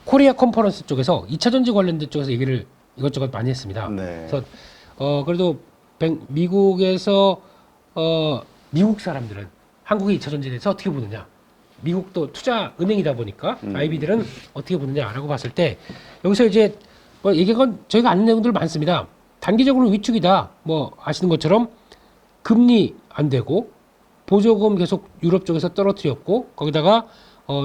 코리아 컨퍼런스 쪽에서 2차 전지 관련된 쪽에서 얘기를 이것저것 많이 했습니다. 네. 그래서 그래도 미국에서 미국 사람들은 한국의 2차 전지에 대해서 어떻게 보느냐, 미국도 투자 은행이다 보니까 IB들은 어떻게 보느냐라고 봤을 때 여기서 이제 뭐 얘기건 저희가 아는 내용들 많습니다. 단기적으로 위축이다. 뭐 아시는 것처럼 금리 안 되고 보조금 계속 유럽 쪽에서 떨어뜨렸고 거기다가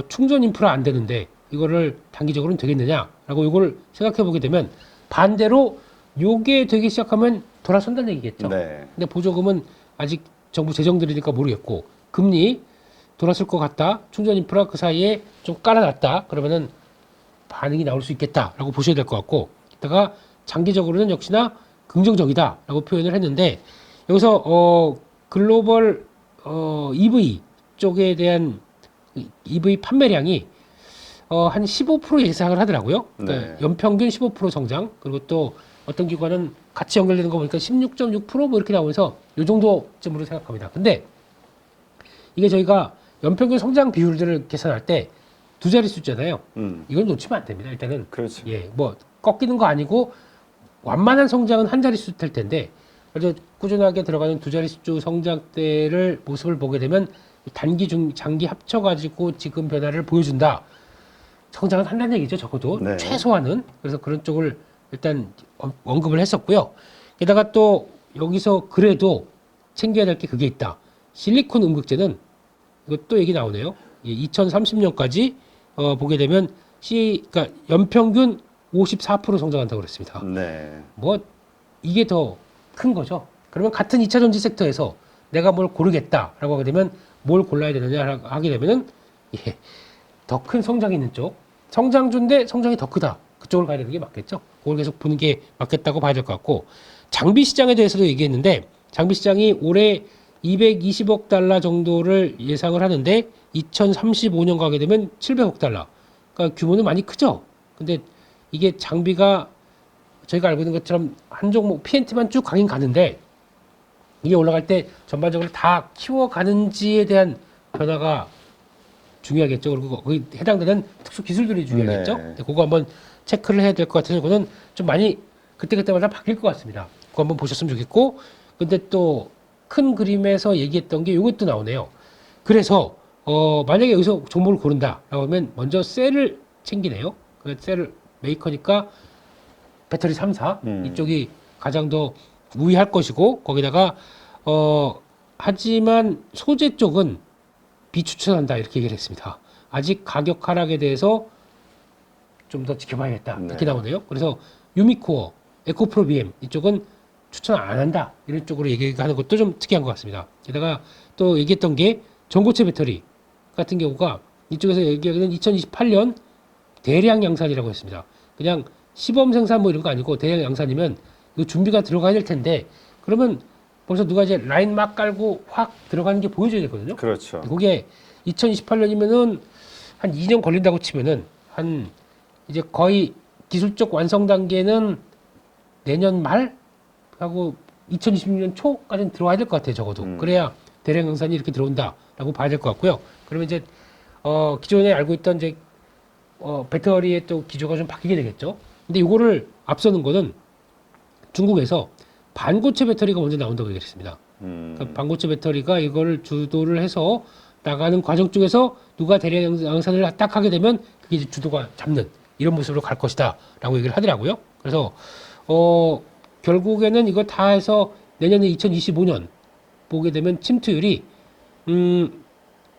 충전 인프라 안 되는데 이거를 단기적으로는 되겠느냐라고 이걸 생각해 보게 되면 반대로 요게 되기 시작하면 돌아선다는 얘기겠죠. 네. 근데 보조금은 아직 정부 재정들이니까 모르겠고 금리 돌았을 것 같다. 충전 인프라 그 사이에 좀 깔아놨다. 그러면은 반응이 나올 수 있겠다라고 보셔야 될 것 같고, 게다가 장기적으로는 역시나 긍정적이다라고 표현을 했는데 여기서 글로벌 EV 쪽에 대한 EV 판매량이 한 15% 예상을 하더라고요. 그러니까 네. 연평균 15% 성장. 그리고 또 어떤 기관은 같이 연결되는 거 보니까 16.6%뭐 이렇게 나오면서 요 정도쯤으로 생각합니다. 근데 이게 저희가 연평균 성장 비율들을 계산할 때 두 자리 숫자잖아요. 이건 놓치면 안 됩니다. 일단은 그렇죠. 예, 뭐 꺾이는 거 아니고 완만한 성장은 한 자리 수 될 텐데 그래서 꾸준하게 들어가는 두 자리 수 성장대를 모습을 보게 되면 단기 중 장기 합쳐가지고 지금 변화를 보여준다. 성장은 한다는 얘기죠. 적어도 네. 최소한은. 그래서 그런 쪽을 일단 언급을 했었고요. 게다가 또 여기서 그래도 챙겨야 될 게 그게 있다. 실리콘 음극재는 이것도 얘기 나오네요. 2030년까지 보게 되면 그러니까 연평균 54% 성장한다고 그랬습니다. 네. 뭐 이게 더 큰 거죠. 그러면 같은 2차 전지 섹터에서 내가 뭘 고르겠다라고 하게 되면 뭘 골라야 되느냐 하게 되면은 예, 더 큰 성장이 있는 쪽, 성장주인데 성장이 더 크다. 그쪽을 가야 되는 게 맞겠죠. 그걸 계속 보는 게 맞겠다고 봐야 될 것 같고, 장비 시장에 대해서도 얘기했는데 장비 시장이 올해 220억 달러 정도를 예상을 하는데 2035년 가게 되면 700억 달러. 그러니까 규모는 많이 크죠. 근데 이게 장비가 저희가 알고 있는 것처럼 한 종목 PNT만 쭉 가긴 가는데 이게 올라갈 때 전반적으로 다 키워가는지에 대한 변화가 중요하겠죠. 그리고 거기 해당되는 특수 기술들이 중요하겠죠. 네. 그거 한번 체크를 해야 될 것 같아서 그거는 좀 많이 그때그때마다 바뀔 것 같습니다. 그거 한번 보셨으면 좋겠고, 근데 또 큰 그림에서 얘기했던 게 이것도 나오네요. 그래서 만약에 여기서 종목을 고른다라고 하면 먼저 셀을 챙기네요. 그 셀을 메이커니까 배터리 3사 이쪽이 가장 더 우위할 것이고 거기다가 하지만 소재 쪽은 비추천한다 이렇게 얘기를 했습니다. 아직 가격 하락에 대해서 좀 더 지켜봐야겠다 이렇게 네. 나오네요. 그래서 유미코어, 에코프로 BM 이쪽은 추천 안 한다 이런 쪽으로 얘기하는 것도 좀 특이한 것 같습니다. 게다가 또 얘기했던 게 전고체 배터리 같은 경우가 이쪽에서 얘기하기는 2028년 대량 양산이라고 했습니다. 그냥 시범 생산 뭐 이런 거 아니고 대량 양산이면 이거 준비가 들어가야 될 텐데 그러면 벌써 누가 이제 라인 막 깔고 확 들어가는 게 보여줘야 되거든요. 그렇죠. 그게 2028년이면은 한 2년 걸린다고 치면은 한 이제 거의 기술적 완성 단계는 내년 말 하고 2026년 초까지는 들어와야 될 것 같아요. 적어도 그래야 대량 양산이 이렇게 들어온다라고 봐야 될 것 같고요. 그러면 이제 기존에 알고 있던 이제 배터리의 또 기조가 좀 바뀌게 되겠죠. 근데 이거를 앞서는 거는 중국에서 반고체 배터리가 먼저 나온다고 얘기했습니다. 그러니까 반고체 배터리가 이걸 주도를 해서 나가는 과정 쪽에서 누가 대량 양산을 딱 하게 되면 그게 이제 주도가 잡는 이런 모습으로 갈 것이다 라고 얘기를 하더라고요. 그래서 결국에는 이거 다 해서 내년에 2025년 보게 되면 침투율이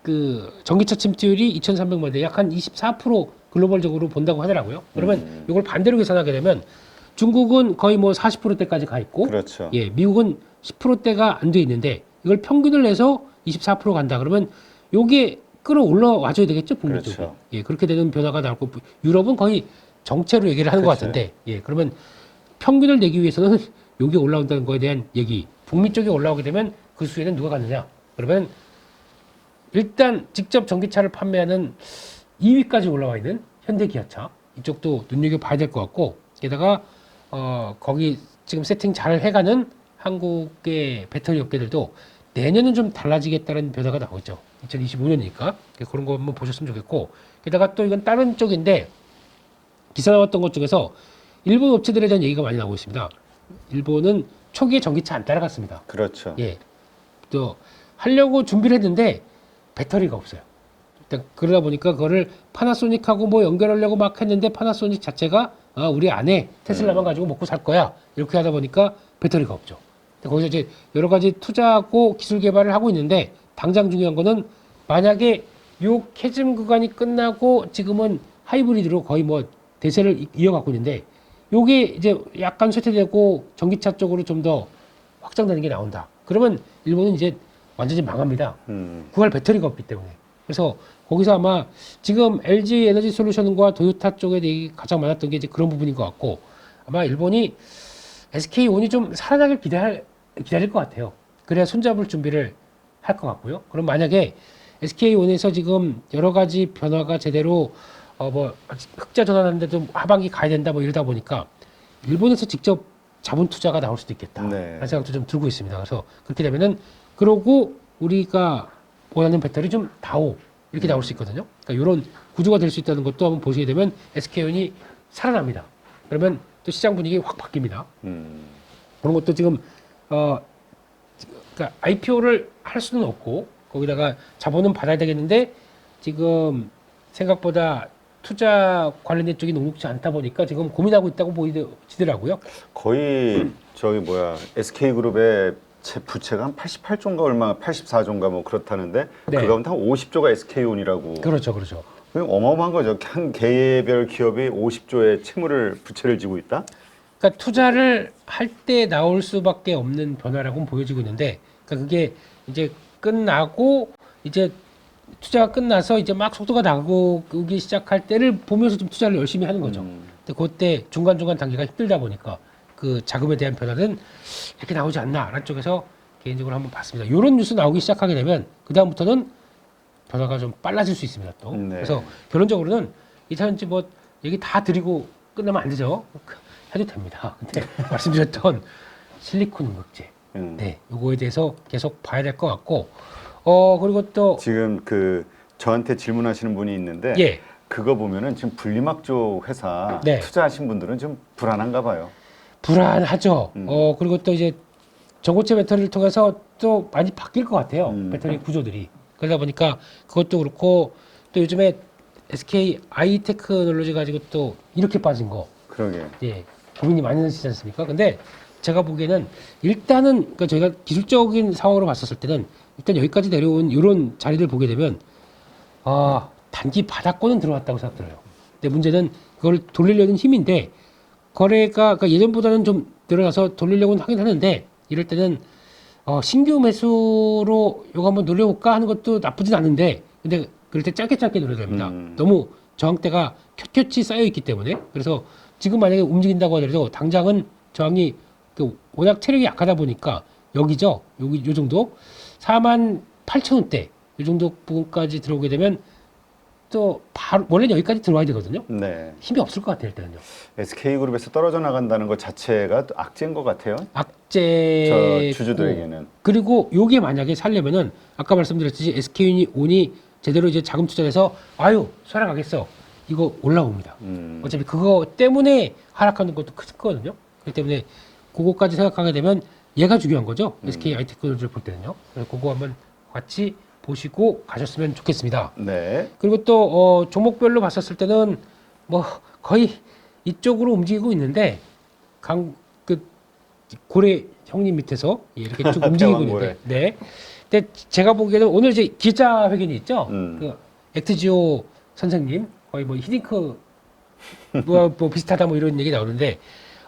그 전기차 침투율이 2,300만 대, 약 한 24% 글로벌적으로 본다고 하더라고요. 그러면 이걸 반대로 계산하게 되면 중국은 거의 뭐 40%대까지 가 있고, 그렇죠. 예, 미국은 10%대가 안 돼 있는데 이걸 평균을 내서 24% 간다. 그러면 요게 끌어올라 와줘야 되겠죠, 북미 쪽이. 그렇죠. 예, 그렇게 되는 변화가 나올 거고, 유럽은 거의 정체로 얘기를 하는 것 그렇죠. 같은데, 예, 그러면 평균을 내기 위해서는 요게 올라온다는 거에 대한 얘기. 북미 쪽에 올라오게 되면 그 수에는 누가 갔느냐? 그러면 일단 직접 전기차를 판매하는 2위까지 올라와 있는 현대기아차 이쪽도 눈여겨봐야 될 것 같고 게다가 거기 지금 세팅 잘 해가는 한국의 배터리 업계들도 내년은 좀 달라지겠다는 변화가 나오죠. 2025년이니까 그런 거 한번 보셨으면 좋겠고 게다가 또 이건 다른 쪽인데 기사 나왔던 것 중에서 일본 업체들에 대한 얘기가 많이 나오고 있습니다. 일본은 초기에 전기차 안 따라갔습니다. 그렇죠. 예. 또 하려고 준비를 했는데 배터리가 없어요. 일단 그러다 보니까 그거를 파나소닉하고 뭐 연결하려고 막 했는데 파나소닉 자체가 우리 안에 테슬라만 가지고 먹고 살 거야. 이렇게 하다 보니까 배터리가 없죠. 거기서 이제 여러 가지 투자하고 기술 개발을 하고 있는데 당장 중요한 거는 만약에 요 캐즘 구간이 끝나고 지금은 하이브리드로 거의 뭐 대세를 이어가고 있는데 요게 이제 약간 쇠퇴되고 전기차 쪽으로 좀 더 확장되는 게 나온다. 그러면 일본은 이제 완전히 망합니다. 구할 배터리가 없기 때문에. 그래서 거기서 아마 지금 LG 에너지 솔루션과 도요타 쪽에 가장 많았던 게 이제 그런 부분인 것 같고 아마 일본이 SK온이 좀 살아나길 기다릴 것 같아요. 그래야 손잡을 준비를 할 것 같고요. 그럼 만약에 SK온에서 지금 여러 가지 변화가 제대로 뭐 흑자 전환하는데도 하반기 가야 된다 뭐 이러다 보니까 일본에서 직접 자본 투자가 나올 수도 있겠다. 네. 라는 생각도 좀 들고 있습니다. 그래서 그렇게 되면은 그러고 우리가 원하는 배터리 좀 다오 이렇게 나올 수 있거든요. 그러니까 이런 구조가 될 수 있다는 것도 한번 보시게 되면 SK온이 살아납니다. 그러면 또 시장 분위기 확 바뀝니다. 그런 것도 지금 그러니까 IPO를 할 수는 없고 거기다가 자본은 받아야 되겠는데 지금 생각보다 투자 관련된 쪽이 녹록지 않다 보니까 지금 고민하고 있다고 보이더라고요. 거의 저기 뭐야 SK그룹의 부채가 한 88조인가 얼마 84조인가 뭐 그렇다는데 네. 그 가운데 한 50조가 SK온이라고. 그렇죠, 그렇죠. 어마어마한 거죠. 한 개별 기업이 50조의 부채를 지고 있다? 그러니까 투자를 할 때 나올 수밖에 없는 변화라고 보여지고 있는데, 그러니까 그게 이제 끝나고 이제 투자가 끝나서 이제 막 속도가 나오기 시작할 때를 보면서 좀 투자를 열심히 하는 거죠. 근데 그때 중간중간 단계가 힘들다 보니까 그 자금에 대한 변화는 이렇게 나오지 않나라는 쪽에서 개인적으로 한번 봤습니다. 이런 뉴스 나오기 시작하게 되면 그 다음부터는 변화가 좀 빨라질 수 있습니다. 또 네. 그래서 결론적으로는 이차전지 뭐 얘기 다 드리고 끝나면 안 되죠. 해도 됩니다. 근데 말씀드렸던 실리콘 음극재, 네, 요거에 대해서 계속 봐야 될 것 같고, 그리고 또 지금 저한테 질문하시는 분이 있는데 예, 그거 보면은 지금 분리막 쪽 회사 네. 투자하신 분들은 좀 불안한가 봐요. 불안하죠. 그리고 또 이제 전고체 배터리를 통해서 또 많이 바뀔 것 같아요. 배터리 구조들이. 그러다 보니까 그것도 그렇고 또 요즘에 SK 아이테크놀로지 가지고 또 이렇게 빠진 거, 그러게. 예, 고민이 많이 되시지 않습니까? 근데 제가 보기에는 일단은 그러니까 저희가 기술적인 상황으로 봤었을 때는 일단 여기까지 내려온 이런 자리를 보게 되면 단기 바닥권은 들어왔다고 생각들어요. 근데 문제는 그걸 돌리려는 힘인데 거래가 그러니까 예전보다는 좀 늘어나서 돌리려고는 하긴 하는데 이럴 때는 신규 매수로 이거 한번 노려볼까 하는 것도 나쁘진 않은데 근데 그럴 때 짧게 노려야 됩니다. 너무 저항대가 켜켜치 쌓여 있기 때문에 그래서 지금 만약에 움직인다고 하더라도 당장은 저항이 워낙 체력이 약하다 보니까 여기죠. 여기 요 정도 48,000원대 이 정도 부분까지 들어오게 되면 또 바로 원래 여기까지 들어와야 되거든요. 네. 힘이 없을 것 같아요, 일단은요. SK그룹에서 떨어져 나간다는 것 자체가 또 악재인 것 같아요. 악재 저 주주들에게는. 그리고 요게 만약에 살려면은 아까 말씀드렸듯이 SK온이 제대로 이제 자금 투자해서 아유 살아가겠어 이거 올라옵니다. 어차피 그거 때문에 하락하는 것도 크거든요. 그렇기 때문에 그거까지 생각하게 되면 얘가 중요한 거죠. SK 아이테크놀로지를 볼 때는요. 그래서 그거 한번 같이 보시고 가셨으면 좋겠습니다. 네. 그리고 또 종목별로 봤었을 때는 뭐 거의 이쪽으로 움직이고 있는데 고래 형님 밑에서 이렇게 쭉 움직이고 있는데, 네. 근데 제가 보기에는 오늘 이제 기자회견이 있죠. 그 액트지오 선생님 거의 뭐 히딩크 뭐 비슷하다 뭐 이런 얘기 나오는데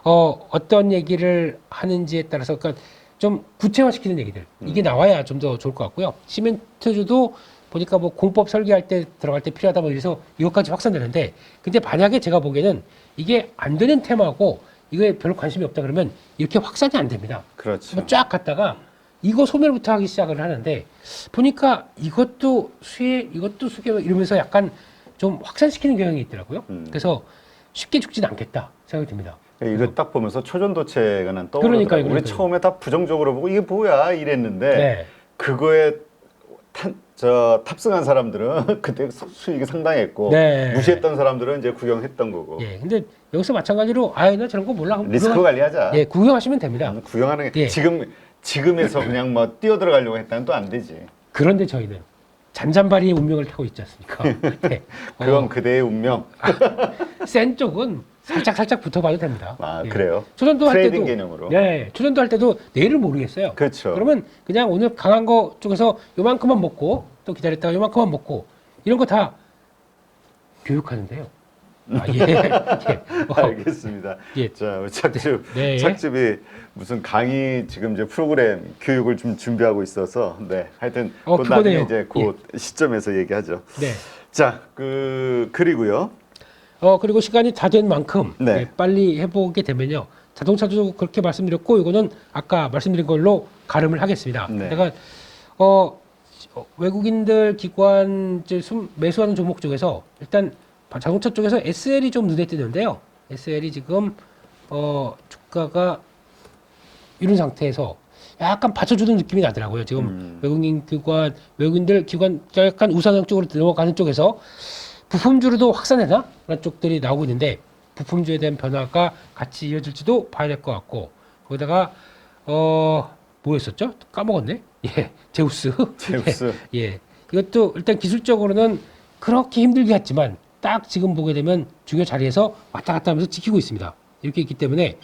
어떤 얘기를 하는지에 따라서 그러니까 좀 구체화시키는 얘기들 이게 나와야 좀 더 좋을 것 같고요. 시멘트주도 보니까 뭐 공법 설계할 때 들어갈 때 필요하다 뭐 이래서 이것까지 확산되는데 근데 만약에 제가 보기에는 이게 안 되는 테마고 이거에 별로 관심이 없다 그러면 이렇게 확산이 안 됩니다. 그렇죠. 쫙 갔다가 이거 소멸부터 하기 시작을 하는데 보니까 이것도 수혜 이것도 수계 이러면서 약간 좀 확산시키는 경향이 있더라고요. 그래서 쉽게 죽진 않겠다 생각이 듭니다. 이거 딱 보면서 초전도체가 난 떠오르더라고요. 그러니까요. 우리 처음에 다 부정적으로 보고 이게 뭐야 이랬는데 네. 그거에 탑승한 사람들은 그때 수익이 상당했고 네. 무시했던 사람들은 이제 구경했던 거고. 예, 근데 여기서 마찬가지로 나 저런 거 몰라. 그럼 리스크 관리하자. 예, 구경하시면 됩니다. 구경하는 게 예. 지금에서 그냥 뭐 뛰어 들어가려고 했다면 또 안 되지. 그런데 저희는 잔잔바리의 운명을 타고 있지 않습니까? 예. 그건 그대의 운명. 센 쪽은 살짝 붙어봐도 됩니다. 아, 예. 그래요? 초전도 할 트레이딩 때도 개념으로. 예, 초전도 할 때도 내일을 모르겠어요. 그렇죠. 그러면 그냥 오늘 강한 거 쪽에서 요만큼만 먹고 또 기다렸다가 요만큼만 먹고 이런 거 다 교육하는데요. 예. 예. 알겠습니다. 예. 자, 착즙, 네. 착즙이 무슨 강의 지금 이제 프로그램 교육을 좀 준비하고 있어서 네, 하여튼 그 나중에 피곤해요. 이제 그 시점에서 얘기하죠. 네. 자, 그리고요. 그리고 시간이 다 된 만큼 네. 예, 빨리 해보게 되면요. 자동차도 그렇게 말씀드렸고 이거는 아까 말씀드린 걸로 가름을 하겠습니다. 네. 제가 외국인들 기관 이제 매수하는 종목 중에서 일단 자동차 쪽에서 SL이 좀 눈에 띄는데요. SL이 지금 주가가 이런 상태에서 약간 받쳐주는 느낌이 나더라고요. 지금 외국인들 기관 약간 우상향 쪽으로 넘어가는 쪽에서 부품주로도 확산되나? 라는 쪽들이 나오고 있는데 부품주에 대한 변화가 같이 이어질지도 봐야 될 것 같고 거기다가 뭐였었죠? 까먹었네. 예, 제우스. 제우스. 예, 이것도 일단 기술적으로는 그렇게 힘들게 했지만 딱 지금 보게 되면 중요 자리에서 왔다 갔다 하면서 지키고 있습니다. 이렇게 있기 때문에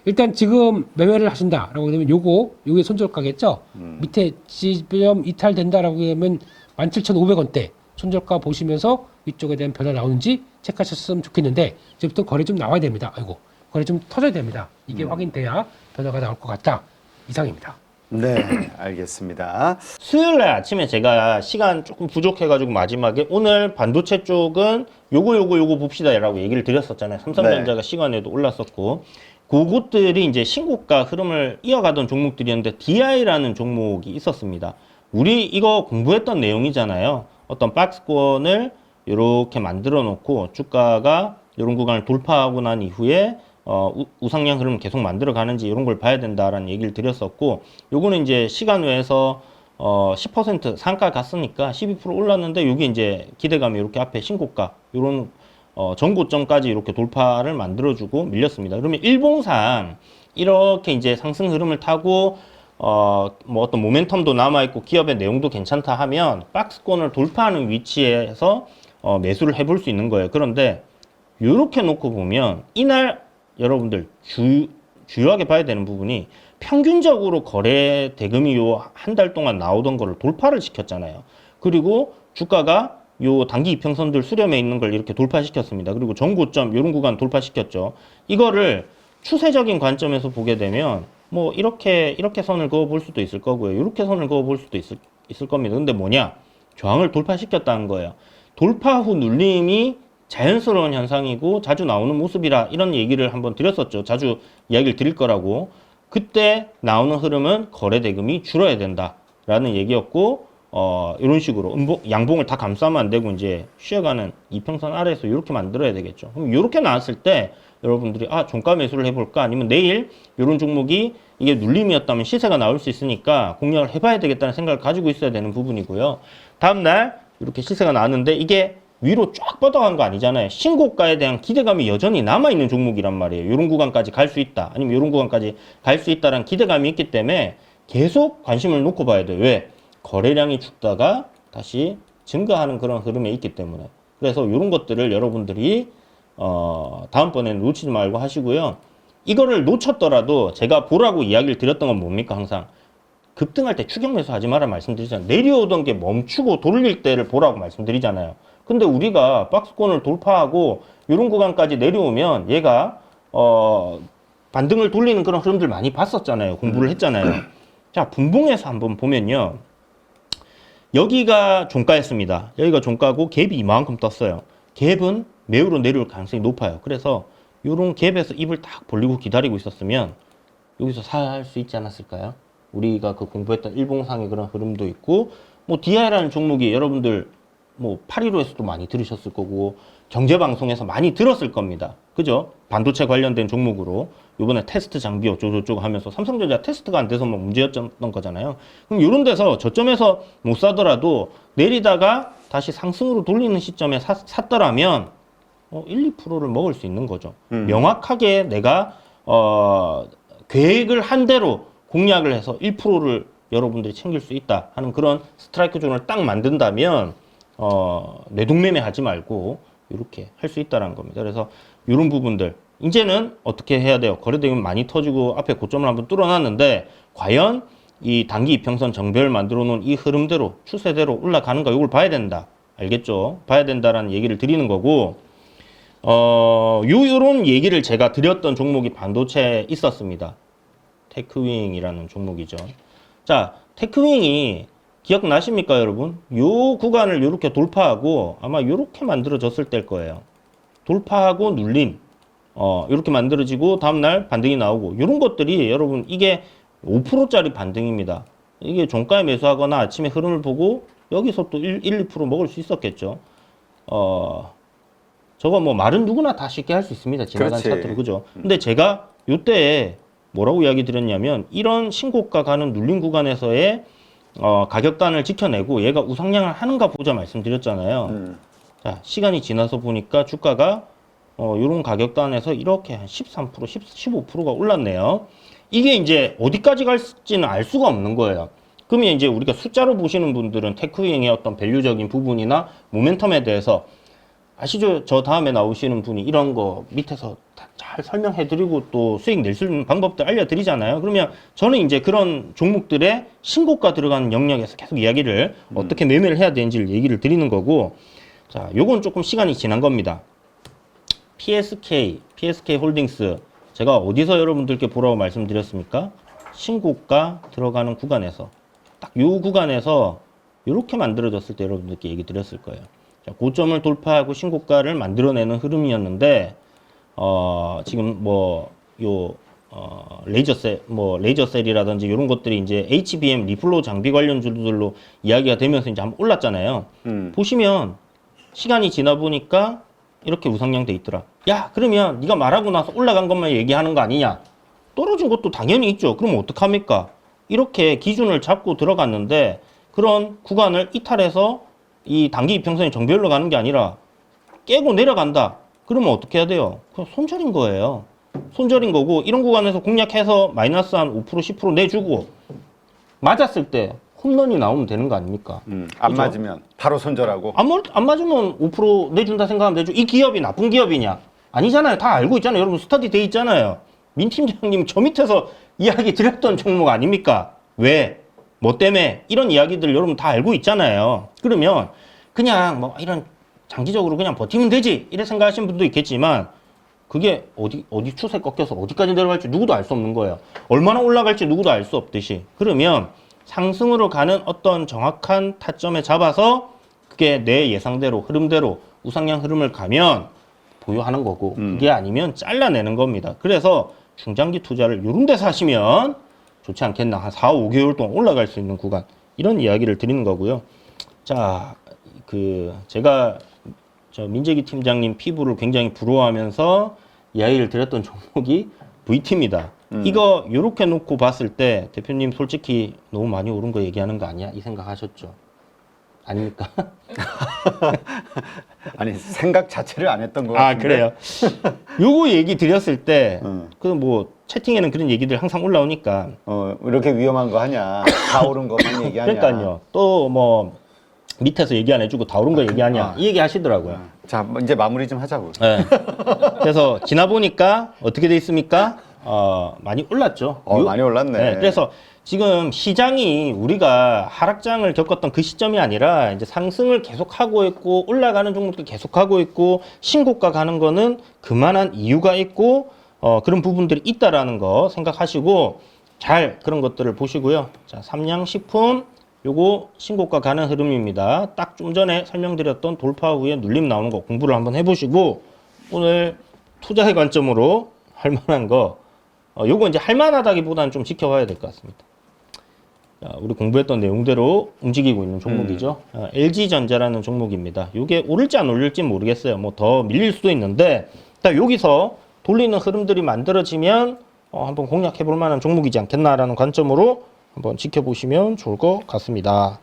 일단 지금 매매를 하신다라고 되면 요게 손절가겠죠. 밑에 지점 이탈된다라고 하면 17,500원대 손절가 보시면서 위쪽에 대한 변화 나오는지 체크하셨으면 좋겠는데 이제부터 거래 좀 나와야 됩니다. 아이고 거래 좀 터져야 됩니다. 이게 확인돼야 변화가 나올 것 같다. 이상입니다. 네, 알겠습니다. 수요일 날 아침에 제가 시간 조금 부족해가지고 마지막에 오늘 반도체 쪽은 요거 봅시다 라고 얘기를 드렸었잖아요. 삼성전자가 네. 시간에도 올랐었고 그것들이 이제 신고가 흐름을 이어가던 종목들이었는데 DI라는 종목이 있었습니다. 우리 이거 공부했던 내용이잖아요. 어떤 박스권을 이렇게 만들어 놓고 주가가 이런 구간을 돌파하고 난 이후에 우상향 흐름을 계속 만들어 가는지 이런 걸 봐야 된다라는 얘기를 드렸었고 요거는 이제 시간 외에서 10% 상가 갔으니까 12% 올랐는데 여기 이제 기대감이 이렇게 앞에 신고가 요런 전고점까지 이렇게 돌파를 만들어주고 밀렸습니다. 그러면 일봉상 이렇게 이제 상승 흐름을 타고 뭐 어떤 모멘텀도 남아있고 기업의 내용도 괜찮다 하면 박스권을 돌파하는 위치에서 매수를 해볼 수 있는 거예요. 그런데 이렇게 놓고 보면 이날 여러분들 주요하게 봐야 되는 부분이 평균적으로 거래 대금이 요 한 달 동안 나오던 거를 돌파를 시켰잖아요. 그리고 주가가 요 단기 이평선들 수렴에 있는 걸 이렇게 돌파시켰습니다. 그리고 전고점 이런 구간 돌파시켰죠. 이거를 추세적인 관점에서 보게 되면 뭐 이렇게 선을 그어 볼 수도 있을 거고요. 이렇게 선을 그어 볼 수도 있을 겁니다. 근데 뭐냐? 저항을 돌파시켰다는 거예요. 돌파 후 눌림이 자연스러운 현상이고 자주 나오는 모습이라 이런 얘기를 한번 드렸었죠. 자주 이야기를 드릴 거라고. 그때 나오는 흐름은 거래 대금이 줄어야 된다라는 얘기였고 이런 식으로 양봉을 다 감싸면 안 되고 이제 쉬어가는 이평선 아래에서 이렇게 만들어야 되겠죠. 그럼 이렇게 나왔을 때 여러분들이 종가 매수를 해볼까 아니면 내일 이런 종목이 이게 눌림이었다면 시세가 나올 수 있으니까 공략을 해봐야 되겠다는 생각을 가지고 있어야 되는 부분이고요. 다음날 이렇게 시세가 나왔는데 이게 위로 쫙 뻗어간 거 아니잖아요. 신고가에 대한 기대감이 여전히 남아있는 종목이란 말이에요. 이런 구간까지 갈 수 있다. 아니면 이런 구간까지 갈 수 있다라는 기대감이 있기 때문에 계속 관심을 놓고 봐야 돼요. 왜? 거래량이 죽다가 다시 증가하는 그런 흐름에 있기 때문에. 그래서 이런 것들을 여러분들이 다음번에는 놓치지 말고 하시고요. 이거를 놓쳤더라도 제가 보라고 이야기를 드렸던 건 뭡니까? 항상 급등할 때 추격 매수 하지 마라 말씀드리잖아요. 내려오던 게 멈추고 돌릴 때를 보라고 말씀드리잖아요. 근데 우리가 박스권을 돌파하고 이런 구간까지 내려오면 얘가 반등을 돌리는 그런 흐름들 많이 봤었잖아요. 공부를 했잖아요. 자, 분봉에서 한번 보면요. 여기가 종가였습니다. 여기가 종가고 갭이 이만큼 떴어요. 갭은 매우로 내려올 가능성이 높아요. 그래서 이런 갭에서 입을 딱 벌리고 기다리고 있었으면 여기서 살 수 있지 않았을까요? 우리가 그 공부했던 일봉상의 그런 흐름도 있고 뭐 DI라는 종목이 여러분들 뭐 815에서도 많이 들으셨을 거고 경제방송에서 많이 들었을 겁니다. 그죠? 반도체 관련된 종목으로 이번에 테스트 장비 어쩌고저쩌고 하면서 삼성전자 테스트가 안 돼서 뭐 문제였던 거잖아요. 그럼 이런 데서 저점에서 못 사더라도 내리다가 다시 상승으로 돌리는 시점에 샀더라면 1, 2%를 먹을 수 있는 거죠. 명확하게 내가 계획을 한 대로 공략을 해서 1%를 여러분들이 챙길 수 있다 하는 그런 스트라이크 존을 딱 만든다면 뇌동매매 하지 말고 이렇게 할 수 있다는 겁니다. 그래서 이런 부분들 이제는 어떻게 해야 돼요? 거래대금 많이 터지고 앞에 고점을 한번 뚫어놨는데 과연 이 단기 이평선 정배를 만들어 놓은 이 흐름대로 추세대로 올라가는가 이걸 봐야 된다. 알겠죠? 봐야 된다라는 얘기를 드리는 거고 요런 얘기를 제가 드렸던 종목이 반도체에 있었습니다. 테크윙이라는 종목이죠. 자, 테크윙이 기억나십니까, 여러분? 요 구간을 이렇게 돌파하고 아마 이렇게 만들어졌을 때일 거예요. 돌파하고 눌림. 이렇게 만들어지고 다음날 반등이 나오고 이런 것들이 여러분 이게 5%짜리 반등입니다. 이게 종가에 매수하거나 아침에 흐름을 보고 여기서 또 1, 2% 먹을 수 있었겠죠. 저거 뭐 말은 누구나 다 쉽게 할 수 있습니다. 지나간 그렇지. 차트로 그죠. 근데 제가 요때에 뭐라고 이야기 드렸냐면 이런 신고가 가는 눌림 구간에서의 가격단을 지켜내고 얘가 우상향을 하는가 보자 말씀드렸잖아요. 자, 시간이 지나서 보니까 주가가 요런 가격단에서 이렇게 한 13%, 15%가 올랐네요. 이게 이제 어디까지 갈지는 알 수가 없는 거예요. 그러면 이제 우리가 숫자로 보시는 분들은 테크윙의 어떤 밸류적인 부분이나 모멘텀에 대해서 아시죠? 저 다음에 나오시는 분이 이런 거 밑에서 다 잘 설명해드리고 또 수익 낼 수 있는 방법도 알려드리잖아요. 그러면 저는 이제 그런 종목들의 신고가 들어가는 영역에서 계속 이야기를 어떻게 매매를 해야 되는지를 얘기를 드리는 거고, 자, 요건 조금 시간이 지난 겁니다. PSK 홀딩스 제가 어디서 여러분들께 보라고 말씀드렸습니까? 신고가 들어가는 구간에서 딱 요 구간에서 이렇게 만들어졌을 때 여러분들께 얘기 드렸을 거예요. 자, 고점을 돌파하고 신고가를 만들어내는 흐름이었는데 지금 레이저셀이라든지 이런 것들이 이제 HBM 리플로 장비 관련주들로 이야기가 되면서 이제 한번 올랐잖아요. 보시면 시간이 지나 보니까 이렇게 우상향 돼 있더라. 야, 그러면 네가 말하고 나서 올라간 것만 얘기하는 거 아니냐? 떨어진 것도 당연히 있죠. 그럼 어떡합니까? 이렇게 기준을 잡고 들어갔는데 그런 구간을 이탈해서 이 단기 이평선이 정배열로 가는 게 아니라 깨고 내려간다. 그러면 어떻게 해야 돼요? 그냥 손절인 거예요. 손절인 거고 이런 구간에서 공략해서 마이너스 한 5%, 10% 내주고 맞았을 때 홈런이 나오면 되는 거 아닙니까? 안 그죠? 맞으면 바로 손절하고. 안 맞으면 5% 내준다 생각하면 되죠. 이 기업이 나쁜 기업이냐? 아니잖아요. 다 알고 있잖아요. 여러분 스터디 돼 있잖아요. 민 팀장님 저 밑에서 이야기 드렸던 종목 아닙니까? 왜? 뭐 때문에? 이런 이야기들 여러분 다 알고 있잖아요. 그러면 그냥 뭐 이런 장기적으로 그냥 버티면 되지 이래 생각하시는 분도 있겠지만 그게 어디 추세 꺾여서 어디까지 내려갈지 누구도 알 수 없는 거예요. 얼마나 올라갈지 누구도 알 수 없듯이. 그러면 상승으로 가는 어떤 정확한 타점에 잡아서 그게 내 예상대로 흐름대로 우상향 흐름을 가면 보유하는 거고 그게 아니면 잘라내는 겁니다. 그래서 중장기 투자를 이런 데서 하시면 좋지 않겠나. 한 4, 5개월 동안 올라갈 수 있는 구간 이런 이야기를 드리는 거고요. 자, 제가 저 민재기 팀장님 피부를 굉장히 부러워하면서 이야기를 드렸던 종목이 VT입니다. 이거 요렇게 놓고 봤을 때 대표님 솔직히 너무 많이 오른 거 얘기하는 거 아니야? 이 생각 하셨죠? 아닙니까? 아니 생각 자체를 안 했던 거 같은데. 그래요? 요거 얘기 드렸을 때 그 뭐 채팅에는 그런 얘기들 항상 올라오니까 이렇게 위험한 거 하냐? 다 오른 것만 얘기하냐? 그러니까요. 또 뭐 밑에서 얘기 안 해주고 다 오른 거 얘기하냐 이 얘기 하시더라고요. 자, 이제 마무리 좀 하자고. 네. 그래서 지나 보니까 어떻게 돼 있습니까? 많이 올랐죠. 많이 올랐네. 네, 그래서 지금 시장이 우리가 하락장을 겪었던 그 시점이 아니라 이제 상승을 계속하고 있고 올라가는 종목도 계속하고 있고 신고가 가는 거는 그만한 이유가 있고 그런 부분들이 있다라는 거 생각하시고 잘 그런 것들을 보시고요. 자, 삼양식품 요거 신고가 가는 흐름입니다. 딱 좀 전에 설명드렸던 돌파 후에 눌림 나오는 거 공부를 한번 해보시고 오늘 투자의 관점으로 할 만한 거 요거 이제 할 만하다기보다는 좀 지켜봐야 될 것 같습니다. 자, 우리 공부했던 내용대로 움직이고 있는 종목이죠. LG전자라는 종목입니다. 요게 오를지 안 오를지 모르겠어요. 뭐 더 밀릴 수도 있는데 딱 여기서 돌리는 흐름들이 만들어지면 한번 공략해 볼 만한 종목이지 않겠나라는 관점으로 한번 지켜보시면 좋을 것 같습니다.